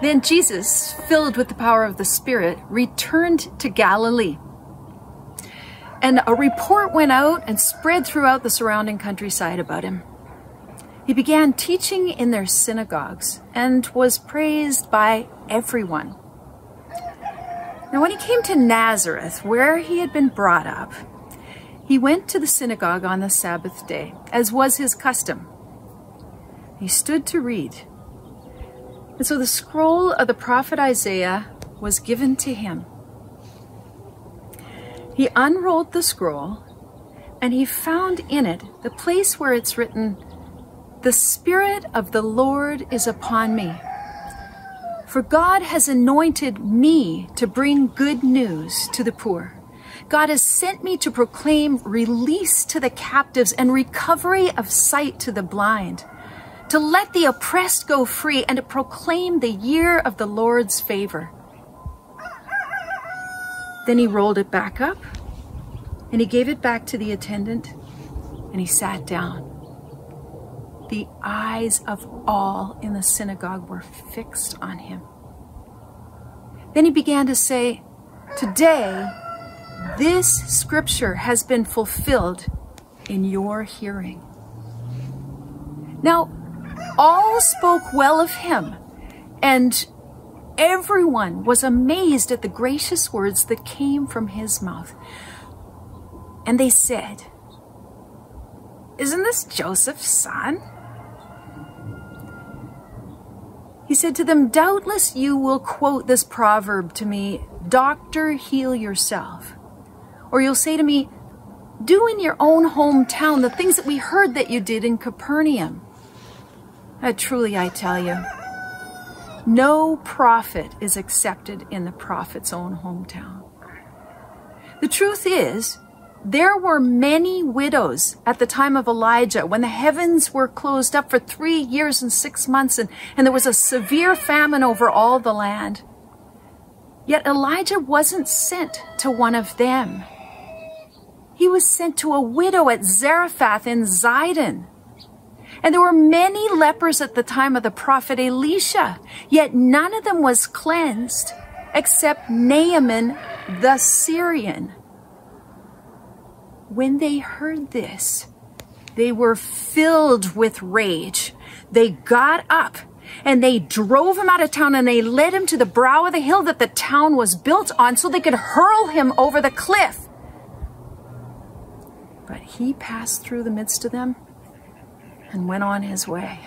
Then Jesus, filled with the power of the Spirit, returned to Galilee. And a report went out and spread throughout the surrounding countryside about him. He began teaching in their synagogues and was praised by everyone. Now, when he came to Nazareth, where he had been brought up, he went to the synagogue on the Sabbath day, as was his custom. He stood to read. And so the scroll of the prophet Isaiah was given to him. He unrolled the scroll, and he found in it the place where it's written, "The Spirit of the Lord is upon me, for God has anointed me to bring good news to the poor. God has sent me to proclaim release to the captives and recovery of sight to the blind, to let the oppressed go free, and to proclaim the year of the Lord's favor." Then he rolled it back up, and he gave it back to the attendant, and he sat down. The eyes of all in the synagogue were fixed on him. Then he began to say, "Today, this scripture has been fulfilled in your hearing." Now, all spoke well of him, and everyone was amazed at the gracious words that came from his mouth. And they said, "Isn't this Joseph's son?" He said to them, "Doubtless you will quote this proverb to me, 'Doctor, heal yourself.' Or you'll say to me, 'Do in your own hometown the things that we heard that you did in Capernaum.' Truly I tell you, no prophet is accepted in the prophet's own hometown. The truth is, there were many widows at the time of Elijah when the heavens were closed up for 3 years and 6 months, and there was a severe famine over all the land. Yet Elijah wasn't sent to one of them. He was sent to a widow at Zarephath in Zidon. And there were many lepers at the time of the prophet Elisha, yet none of them was cleansed except Naaman the Syrian." When they heard this, they were filled with rage. They got up and they drove him out of town, and they led him to the brow of the hill that the town was built on so they could hurl him over the cliff. But he passed through the midst of them and went on his way.